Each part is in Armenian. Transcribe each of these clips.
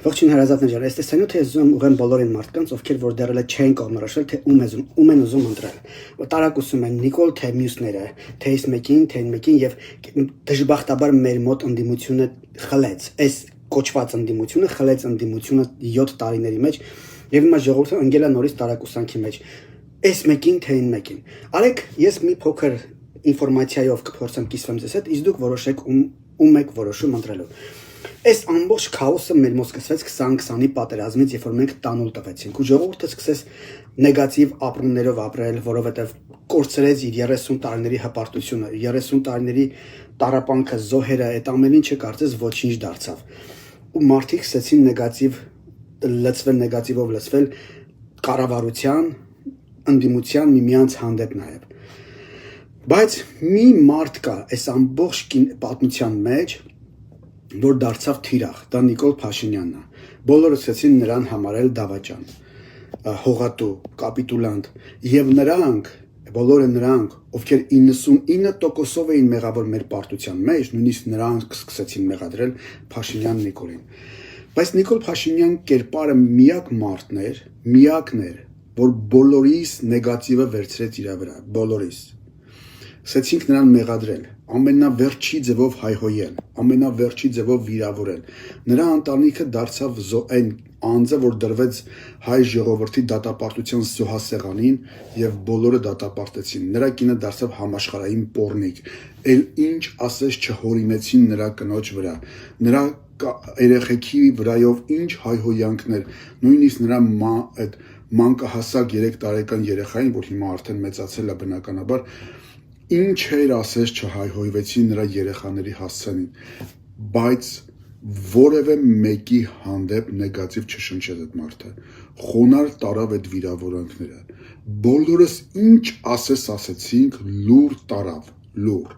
Ողջույն հարազատներ ջան, այս տեսանյութը ես ուզում ուղղեմ բոլորին մարդկանց, ովքեր որ դեռ չեն կողմնորոշել, թե ում են ուզում ընտրել։ Տարակուսում են Նիկոլ, թե մյուսները, թե այս մեկին, թե այն մեկին եւ դժբախտաբար մեր մոտ ընդդիմությունը խլեց։ Այս կոչված ընդդիմությունը խլեց ընդդիմությունը 7 տարիների մեջ եւ հիմա ժողովուրդը ընկել է նորից տարակուսանքի մեջ։ Այս մեկին, թե այն մեկին։ Արեք, ես մի փոքր ինֆորմացիայով կփորձեմ կիսվեմ ձեզ հետ, իսկ դուք որոշեք ում եք որոշում ընտրելու։ Այս ամբողջ քաոսը մեր մոտ սկսվեց 2020-ի պատերազմից, երբ որ մենք տանուլ տվեցինք ու ժողովուրդը սկսեց նեգատիվ ապրումներով ապրել, որովհետև կորցրեց իր 30 տարիների հպարտությունը, 30 տարիների տառապանքը, զոհերը, այդ ամեն ինչը կարծես ոչինչ դարձավ։ Ու մարդիկ սկսեցին նեգատիվով լցվել կառավարության, ընդդիմության միմյանց հանդեպ նաև։ Բայց մի մարդ կա այս ամբողջ պատմության մեջ, որ դարձավ թիրախ, դա Նիկոլ Փաշինյանն է։ Բոլորը սկսեցին նրան համարել դավաճան, հողատու, կապիտուլանտ, եւ բոլորը նրանք, ովքեր 99%-ով էին մեղավոր մեր պարտության մեջ, նույնիսկ նրանք սկսեցին մեղադրել Փաշինյան Նիկոլին։ Բայց Նիկոլ Փաշինյան կերպարը միակն էր, որ բոլորիս նեգատիվը վերցրեց իր վրա, բոլորիս։ Սկսեցինք նրան մեղադրել, ամենավերջի ձևով հայհոյել, ամենավերջի ձևով վիրավորել։ Նրա ընտանիքը դարձավ այն անձը, որ դրվեց հայ ժողովրդի դատապարտության զոհասեղանին եւ բոլորը դատապարտեցին։ Նրա կինը դարձավ համաշխարհային պոռնիկ։ Էլ ինչ ասես չհորինեցին նրա կնոջ վրա։ Նրա երեխեքի վրայով ինչ հայհոյանքներ, նույնիսկ նրա այդ մանկահասակ 3 տարեկան երեխային, որ հիմա արդեն մեծացել է բնականաբար, ինչեր ասես չհայհոյվեցին նրա երեխաների հասցեին, բայց որևէ մեկի հանդեպ նեգատիվ չշնչեց այդ մարդը, խոնար տարավ այդ վիրավորանքները, բոլորս ինչ ասես ասեցինք, լուր տարավ, լուր,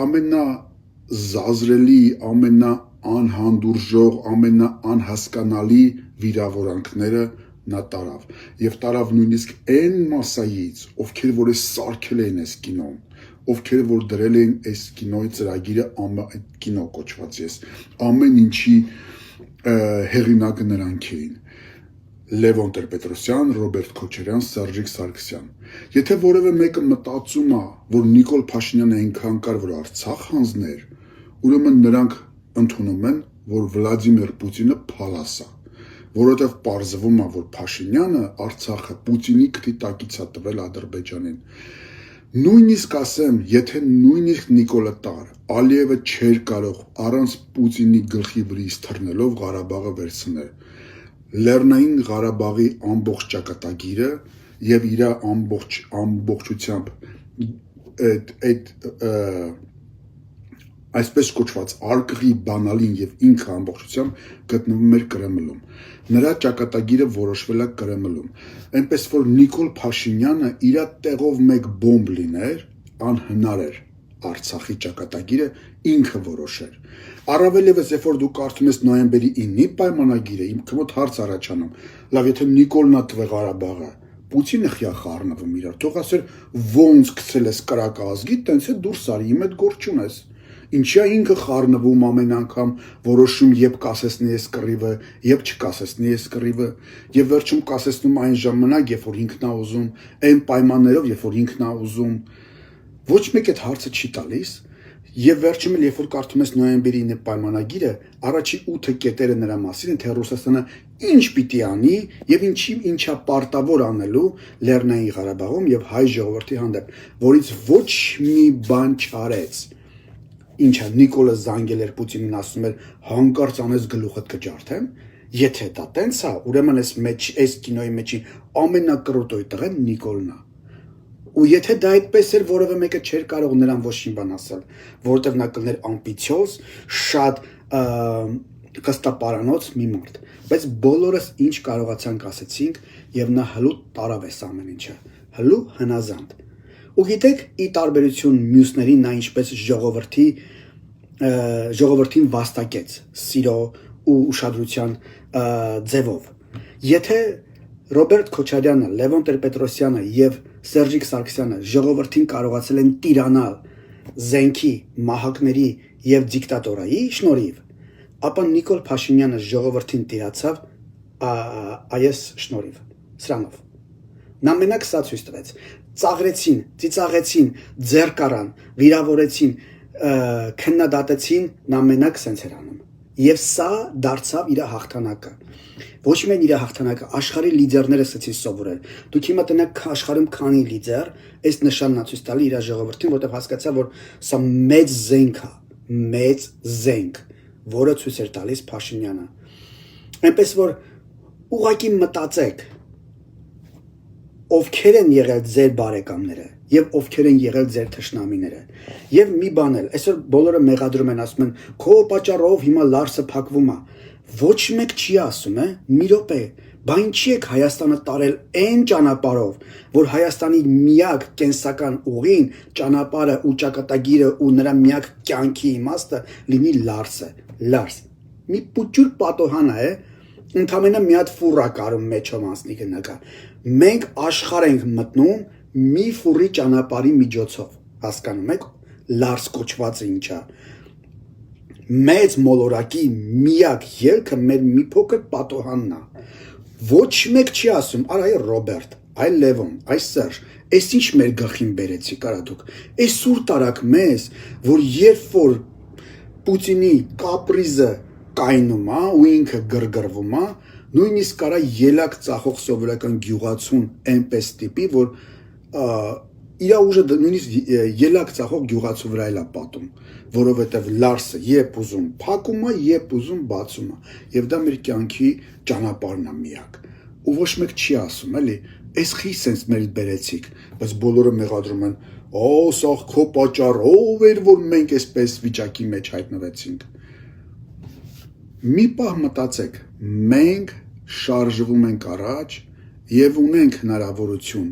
ամենազազրելի, ամենաանհանդուրժող, ամենաանհասկանալի վիրավորանքները նա տարավ եւ տարավ նույնիսկ այն մասայից, ովքեր որ սարքել էին այս կինոն, ովքեր որ դրել էին այս կինոյի ծրագիրը, կինո կոչված ես, ամեն ինչի հեղինակը նրանք էին։ Լևոն Տեր-Պետրոսյան, Ռոբերտ Քոչարյան, Սերժիկ Սարգսյան։ Եթե որևէ մեկը մտածում է, որ Նիկոլ Փաշինյանը այնքան կար, որ Արցախ հանձներ, ուրեմն նրանք ընդունում են, որ Վլադիմիր Պուտինը փալաս է, որովհետև պարզվում է, որ Փաշինյանը Արցախը Պուտինի քթի տակից է տվել Ադրբեջանին։ Նույնիսկ ասեմ, եթե նույնիսկ Նիկոլը տար, Ալիևը չէր կարող առանց Պուտինի գլխի վրից թռնելով Ղարաբաղը վերցնել։ Լեռնային Ղարաբաղի ամբողջ ճակատագիրը եւ իր ամբողջությամբ այդ այսպես կոչված արկղի բանալին եւ ինքը ամբողջությամբ գտնվում էր Կրեմլում։ Նրա ճակատագիրը որոշվել է Կրեմլում։ Այնպես որ Նիկոլ Փաշինյանը իր տեղով մեկ բոմբ լիներ, անհնար էր Արցախի ճակատագիրը ինքը որոշեր։ Առավել եւս, երբ որ դու կարդում ես նոյեմբերի 9-ի պայմանագիրը, իմ մոտ հարց առաջանում, լավ, եթե Նիկոլն է տվել Ղարաբաղը, Պուտինը խիա խառնվում իրար, թող ասեր ոնց գցել ես կրակը ազգի, տենց է դուրս արի, իմ այդ գործ չունես։ Ինչա ինքը խառնվում ամեն անգամ որոշում երբ կասեցնի ես կռիվը, երբ չկասեցնի ես կռիվը, եւ վերջում կասեցնում այն ժամանակ, երբ որ ինքն է ուզում, այն պայմաններով, երբ որ ինքն է ուզում։ Ոչ մեկ այդ հարցը չի տալիս, եւ վերջում էլ երբ որ կարդում ես նոյեմբերի 9 պայմանագիրը, առաջի 8 կետերը նրա մասին են, թե Ռուսաստանը ինչ պիտի անի եւ ինչա պարտավոր անելու Լեռնային Ղարաբաղում եւ հայ ժողովրդի հանդեպ, որից ոչ մի բան չարեց։ Ինչա Նիկոլը զանգել էր Պուտինին, ասում էր հանկարծ անես գլուխդ կջարդեմ, եթե դա տենց է, ուրեմն այս կինոյի մեջի ամենակրոտոյ տղեն Նիկոլն է։ Ու եթե դա այդպես էր, որևէ մեկը չէր կարող նրան ոչ մի բան ասել, որովհետև նա կլներ ամբիցիոզ, շատ կստապարանոց մի մարդ։ Բայց բոլորս ինչ կարողացանք ասեցինք եւ նա հլու տարավ էս ամեն ինչը, հլու հնազանդ։ Ու գիտեք, ի տարբերություն մյուսներին նա ինչպես ժողովրդին վաստակեց սիրո ու ուշադրության ձևով։ Եթե Ռոբերտ Քոչարյանը, Լևոն Տեր-Պետրոսյանը եւ Սերժիկ Սարգսյանը ժողովրդին կարողացել են տիրանալ զենքի, մահակների եւ դիկտատորայի շնորհիվ, ապա Նիկոլ Փաշինյանը ժողովրդին տիրացավ այս շնորհիվ, սրանով։ Նա մենակ սա ցույց տվեց, ծաղրեցին, ծիծաղեցին, ձեռք առան, վիրավորեցին, քննադատեցին, նա մենակ սենց էր անում։ Եվ սա դարձավ իր հաղթանակը։ Ոչ միայն իր հաղթանակը, աշխարհի լիդերները սեցին սովորել։ Դուք հիմա տնեք աշխարհում քանի լիդեր, այս նշանն ցույց տալի իր ժողովրդին, որտեղ հասկացա, որ սա մեծ զենք է, մեծ զենք, որը ցույց էր տալիս Փաշինյանը։ Այնպես որ ուղղակի մտածեք, ովքեր են եղել ձեր բարեկամները եւ ովքեր են եղել ձեր թշնամիները։ Եվ մի բան էլ, այսօր բոլորը մեղադրում են, ասում են, քո պատճառով հիմա Լարսը փակվում է։ Ոչ մեկ չի ասում, մի րոպե, բա ինչի եք Հայաստանը տարել այն ճանապարհով, որ Հայաստանի միակ կենսական ուղին, ճանապարհը ու ճակատագիրը ու նրա միակ կյանքի իմաստը լինի Լարսը, Լարս։ Մի պուճուր պատոհան է, ընդամենը մի հատ ֆուռա կարում մեջով անցնի գնա։ Մենք աշխարհ ենք մտնում մի ֆուռի ճանապարհի միջոցով, հասկանում եք, Լարս կոչվածը ինչա։ Մեծ մոլորակի միակ ելքը մեր մի փոքր պատոհանն է։ Ոչ մեկ չի ասում, այ Ռոբերտ, այ Լևոն, այ Սերժ, այս ինչ մեր գլխին բերեցի, կարա դուք։ Այս սուր տարակ մեզ, որ երբ որ Պուտինի կապրիզը կայնում է ու ինքը գրգռվում է, նույնիսկ կարա ելակ ծախող սովորական գյուղացուն այնպես տիպի, որ իր ուժը նույնիսկ ելակ ծախող գյուղացու վրա էլ է պատում, որովհետև Լարսը երբ ուզում փակում է, երբ ուզում բացում է, եւ դա մեր կյանքի ճանապարհն է միակ։ Ու ոչ մեկ չի ասում, էլի, այս խի սենց մեր բերեցիք, բայց բոլորը մեղադրում են, սա քո պատճառով էր, որ մենք այսպես վիճակի մեջ հայտնվեցինք։ Մի պահ մտածեք, մենք շարժվում ենք առաջ եւ ունենք հնարավորություն։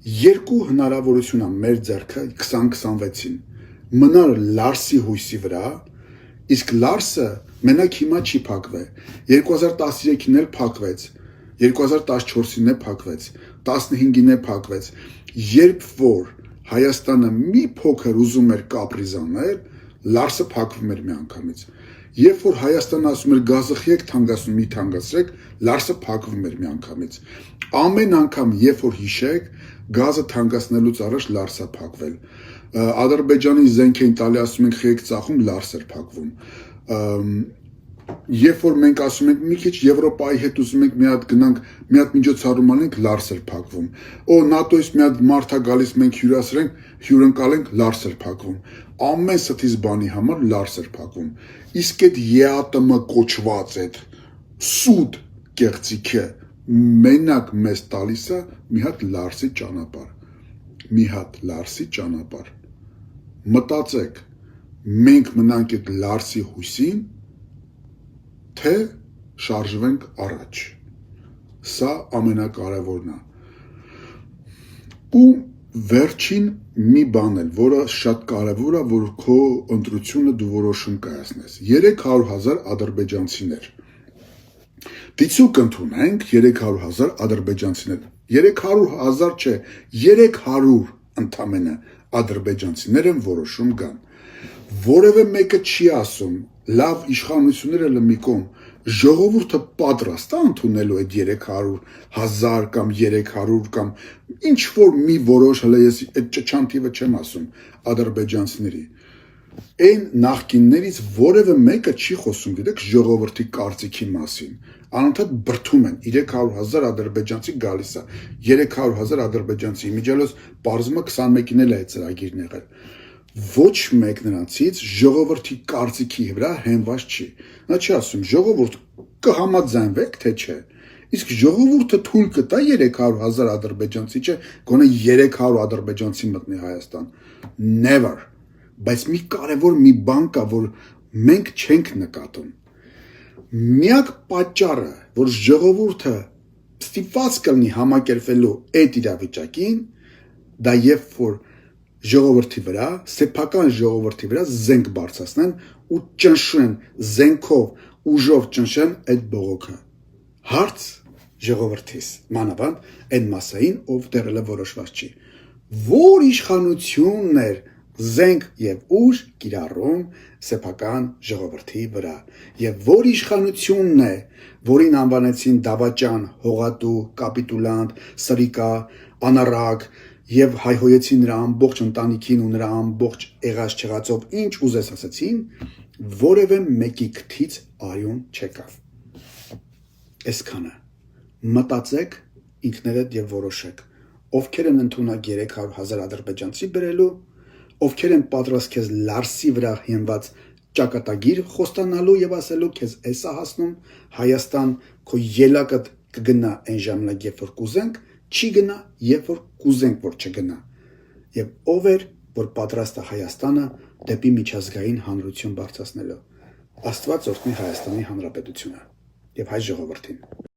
Երկու հնարավորություն է մեր ձեռքը 2026-ին։ Մնալ Լարսի հույսի վրա, իսկ Լարսը մենակ հիմա չի փակվել։ 2013-ին էլ փակվեց, 2014-ին էլ փակվեց, 15-ին էլ փակվեց։ Երբ որ Հայաստանը մի փոքր ուզում էր կապրիզաներ, Լարսը փակվում էր միանգամից։ Երբ որ Հայաստանը ասում էր գազը խիեք թանկացնում, մի թանկացրեք, Լարսը փակվում էր միանգամից։ Ամեն անգամ, երբ որ հիշեք, գազը թանկացնելուց առաջ Լարսը փակվել։ Ադրբեջանի զենք էին տալի, ասում ենք խիեք ծախում, Լարս էր փակվում։ Երբ որ մենք ասում ենք մի քիչ Եվրոպայի հետ ուզում ենք մի հատ գնանք, մի հատ միջոցառում անենք, Լարս էր փակվում։ ՆԱՏՕ-ից մի հատ մարդ է գալիս, մենք հյուրասրենք, հյուրընկալենք, Լարս էր փակվում։ Ամեն ստից բանի համար Լարս էր փակվում։ Իսկ այդ ԵԱՏՄ կոչված այդ սուտ կեղծիքը մենակ մեզ տալիս է մի հատ Լարսի ճանապարհ։ Մի հատ Լարսի ճանապարհ։ Մտածեք, մենք մնանք այդ Լարսի հույսին, թե շարժվենք առաջ։ Սա ամենակարևորն է։ Ու վերջին մի բան էլ, որը շատ կարևոր է, որ քո ընտրությունը դու որոշում կայացնես։ 300,000 ադրբեջանցիներ։ Դիցուկ ընդունենք 300,000 ադրբեջանցիներ։ 300,000 չէ, 300 ընդամենը ադրբեջանցիներ են որոշում կան։ Որևէ մեկը չի ասում, լավ իշխանությունները լմիկում, ժողովուրդը պատրաստ է ընդունելու այդ 300,000 կամ 300 կամ ինչ որ մի որոշ, հələ ես այդ ճչանթիվը չեմ ասում ադրբեջանցիների։ Այն նախկիններից որևէ մեկը չի խոսում, գիտեք, ժողովրդի կարծիքի մասին։ Անընդհատ բրդում են 300,000 ադրբեջանցի գալիս է, 300,000 ադրբեջանցի, իմիջիալոց պարզվում է 21-ին էլ է այդ ծրագիրն եղել։ Ոչ մեկ նրանցից ժողովրդի կարծիքի վրա հենված չի։ Նա չի ասում ժողովուրդ կհամաձայնվեք թե չէ։ Իսկ ժողովուրդը թույլ կտա 300,000 ադրբեջանցի չէ, գոնե 300 ադրբեջանցի մտնի Հայաստան։ Never։ Բայց մի կարևոր մի բան կա, որ մենք չենք նկատում։ Միակ պատճառը, որ ժողովուրդը ստիպված կլինի համակերպվելու այդ իրավիճակին, դա երբ որ ժողովրդի վրա, սեփական ժողովրդի վրա զենք բարձրացնեն ու ճնշեն զենքով, ուժով ճնշեն այդ բողոքը։ Հարց ժողովրդիս, մանավանդ այն մասային, ով դեռ էլ որոշված չի։ Որ իշխանությունն էր զենք եւ ուժ կիրառում սեփական ժողովրդի վրա եւ որ իշխանությունն է, որին անվանեցին դավաճան, հողատու, կապիտուլանտ, սրիկա, անառակ եւ հայհոյեցին նրա ամբողջ ընտանիքին ու նրա ամբողջ եղած չեղածով ինչ ուզես ասեցին, որևէ մեկի քթից արյուն չեկավ։ Այսքանը մտածեք ինքներդ եւ որոշեք, ովքեր են ընդունակ 300,000 ադրբեջանցի բերելու, ովքեր են պատրաստ քեզ Լարսի վրա հենված ճակատագիր խոստանալու եւ ասելու քեզ էսա հասնում Հայաստան քո ելակը կգնա այն ժամանակ երբ որ կուզենք, չի գնա երբ որ կուզենք որ չգնա։ Եվ ով էր որ պատրաստ է Հայաստանը դեպի միջազգային հանրություն բարձրացնելու։ Աստված օրհնի Հայաստանի Հանրապետությունը եւ հայ ժողովրդին։